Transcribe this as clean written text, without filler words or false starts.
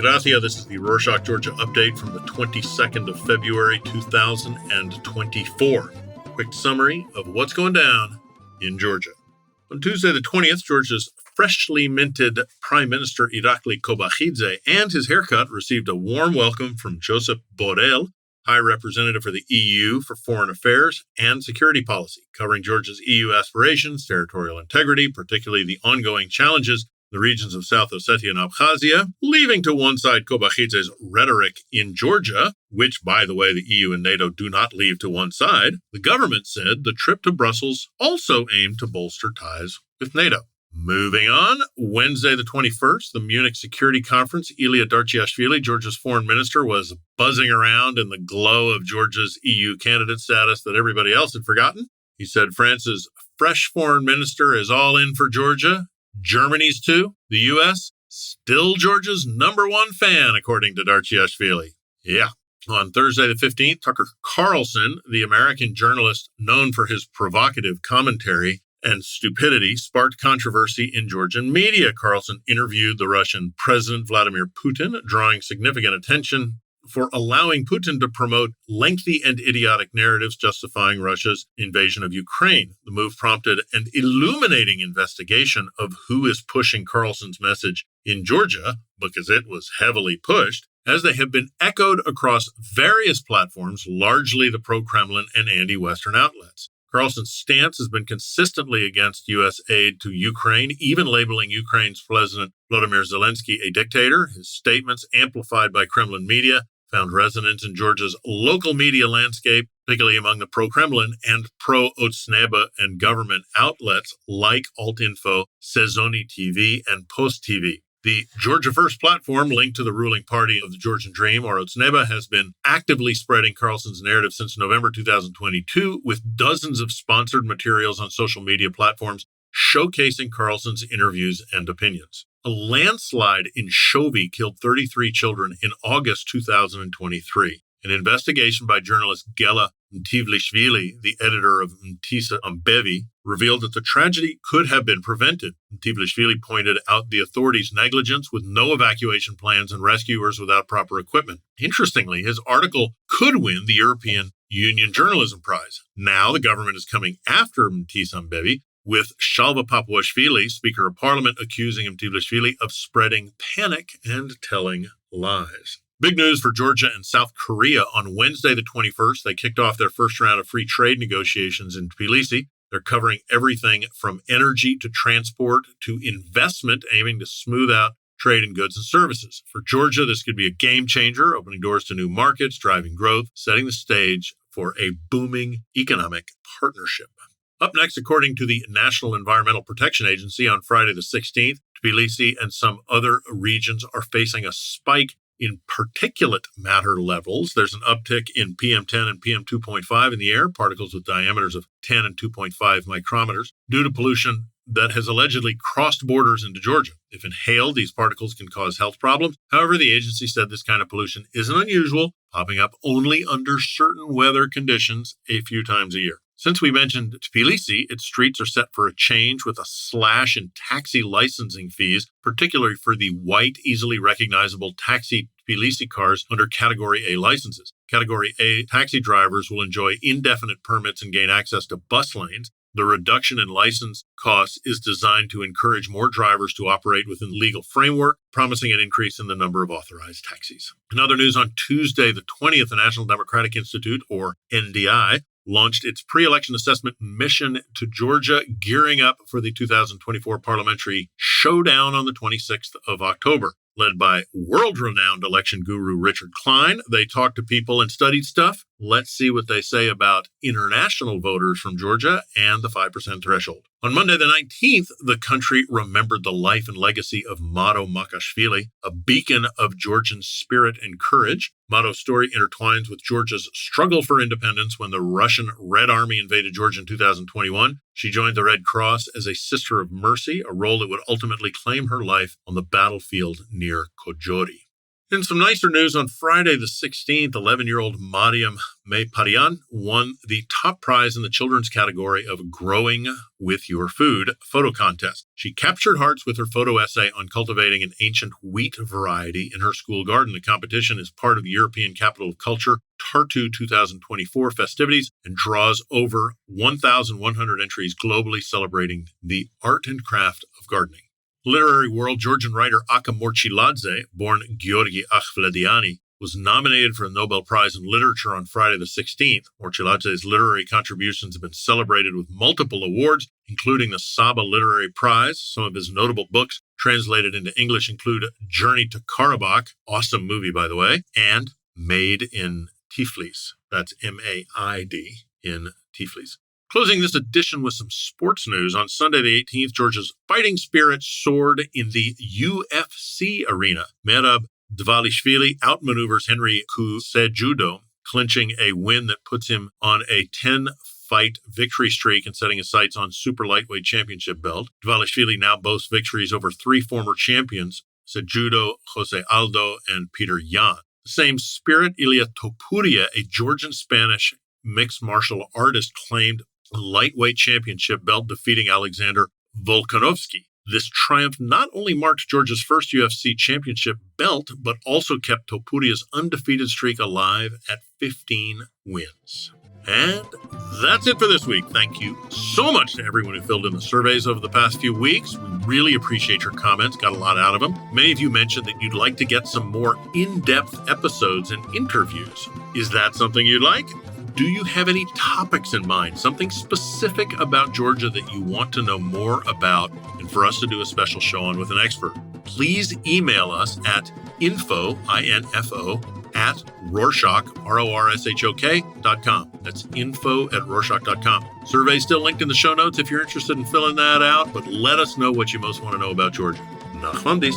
Gracias. This is the Rorschach, Georgia update from the 22nd of February, 2024. Quick summary of what's going down in Georgia. On Tuesday the 20th, Georgia's freshly minted Prime Minister Irakli Kobakhidze and his haircut received a warm welcome from Josep Borrell, High Representative for the EU for Foreign Affairs and Security Policy, covering Georgia's EU aspirations, territorial integrity, particularly the ongoing challenges the regions of South Ossetia and Abkhazia, leaving to one side Kobakhidze's rhetoric in Georgia, which, by the way, the EU and NATO do not leave to one side. The government said the trip to Brussels also aimed to bolster ties with NATO. Moving on, Wednesday the 21st, the Munich Security Conference, Ilia Darchiashvili, Georgia's foreign minister, was buzzing around in the glow of Georgia's EU candidate status that everybody else had forgotten. He said France's fresh foreign minister is all in for Georgia. Germany's too. The U.S., still Georgia's number one fan, according to Darchiashvili. Yeah. On Thursday the 15th, Tucker Carlson, the American journalist known for his provocative commentary and stupidity, sparked controversy in Georgian media. Carlson interviewed the Russian President Vladimir Putin, drawing significant attention for allowing Putin to promote lengthy and idiotic narratives justifying Russia's invasion of Ukraine. The move prompted an illuminating investigation of who is pushing Carlson's message in Georgia, because it was heavily pushed, as they have been echoed across various platforms, largely the pro-Kremlin and anti-Western outlets. Carlson's stance has been consistently against U.S. aid to Ukraine, even labeling Ukraine's President Volodymyr Zelensky a dictator. His statements, amplified by Kremlin media, found resonance in Georgia's local media landscape, particularly among the pro-Kremlin and pro-Otsneba and government outlets like Altinfo, Sezoni TV, and Post TV. The Georgia First platform, linked to the ruling party of the Georgian Dream, or Otsneba, has been actively spreading Carlson's narrative since November 2022, with dozens of sponsored materials on social media platforms showcasing Carlson's interviews and opinions. A landslide in Shovi killed 33 children in August 2023. An investigation by journalist Gela Mtivlishvili, the editor of Mtisa Ambevi, revealed that the tragedy could have been prevented. Mtivlishvili pointed out the authorities' negligence with no evacuation plans and rescuers without proper equipment. Interestingly, his article could win the European Union Journalism Prize. Now the government is coming after Mtisa Ambevi, with Shalva Papuashvili, Speaker of Parliament, accusing Mtivlishvili of spreading panic and telling lies. Big news for Georgia and South Korea. On Wednesday the 21st, they kicked off their first round of free trade negotiations in Tbilisi. They're covering everything from energy to transport to investment, aiming to smooth out trade in goods and services. For Georgia, this could be a game changer, opening doors to new markets, driving growth, setting the stage for a booming economic partnership. Up next, according to the National Environmental Protection Agency, on Friday the 16th, Tbilisi and some other regions are facing a spike in particulate matter levels. There's an uptick in PM10 and PM2.5 in the air, particles with diameters of 10 and 2.5 micrometers, due to pollution that has allegedly crossed borders into Georgia. If inhaled, these particles can cause health problems. However, the agency said this kind of pollution isn't unusual, popping up only under certain weather conditions a few times a year. Since we mentioned Tbilisi, its streets are set for a change with a slash in taxi licensing fees, particularly for the white, easily recognizable taxi Tbilisi cars under Category A licenses. Category A taxi drivers will enjoy indefinite permits and gain access to bus lanes. The reduction in license costs is designed to encourage more drivers to operate within the legal framework, promising an increase in the number of authorized taxis. In other news, on Tuesday the 20th, the National Democratic Institute, or NDI, launched its pre-election assessment mission to Georgia, gearing up for the 2024 parliamentary showdown on the 26th of October. Led by world-renowned election guru Richard Klein, they talked to people and studied stuff. Let's see what they say about international voters from Georgia and the 5% threshold. On Monday the 19th, the country remembered the life and legacy of Mado Makashvili, a beacon of Georgian spirit and courage. Mado's story intertwines with Georgia's struggle for independence when the Russian Red Army invaded Georgia in 2021. She joined the Red Cross as a Sister of Mercy, a role that would ultimately claim her life on the battlefield near Kojori. In some nicer news, on Friday the 16th, 11-year-old Mariam Mehparian won the top prize in the children's category of Growing with Your Food photo contest. She captured hearts with her photo essay on cultivating an ancient wheat variety in her school garden. The competition is part of the European Capital of Culture Tartu 2024 festivities and draws over 1,100 entries globally celebrating the art and craft of gardening. Literary world, Georgian writer Aka Morchiladze, born Georgi Akhvlediani, was nominated for the Nobel Prize in Literature on Friday the 16th. Morchiladze's literary contributions have been celebrated with multiple awards, including the Saba Literary Prize. Some of his notable books translated into English include Journey to Karabakh, awesome movie, by the way, and Made in Tiflis. That's M-A-I-D in Tiflis. Closing this edition with some sports news, on Sunday the 18th, Georgia's fighting spirit soared in the UFC arena. Merab Dvalishvili outmaneuvers Henry Cejudo, clinching a win that puts him on a 10-fight victory streak and setting his sights on super lightweight championship belt. Dvalishvili now boasts victories over 3 former champions, Cejudo, Jose Aldo, and Peter Yan. The same spirit, Ilia Topuria, a Georgian-Spanish mixed martial artist, claimed a lightweight championship belt, defeating Alexander Volkanovski. This triumph not only marks Georgia's first UFC championship belt, but also kept Topuria's undefeated streak alive at 15 wins. And that's it for this week. Thank you so much to everyone who filled in the surveys over the past few weeks. We really appreciate your comments, got a lot out of them. Many of you mentioned that you'd like to get some more in-depth episodes and interviews. Is that something you'd like? Do you have any topics in mind, something specific about Georgia that you want to know more about and for us to do a special show on with an expert? Please email us at info, I-N-F-O, at Rorschach, RORSHOK.com. That's info@Rorschach.com. Survey still linked in the show notes if you're interested in filling that out, but let us know what you most want to know about Georgia. Nachlandis.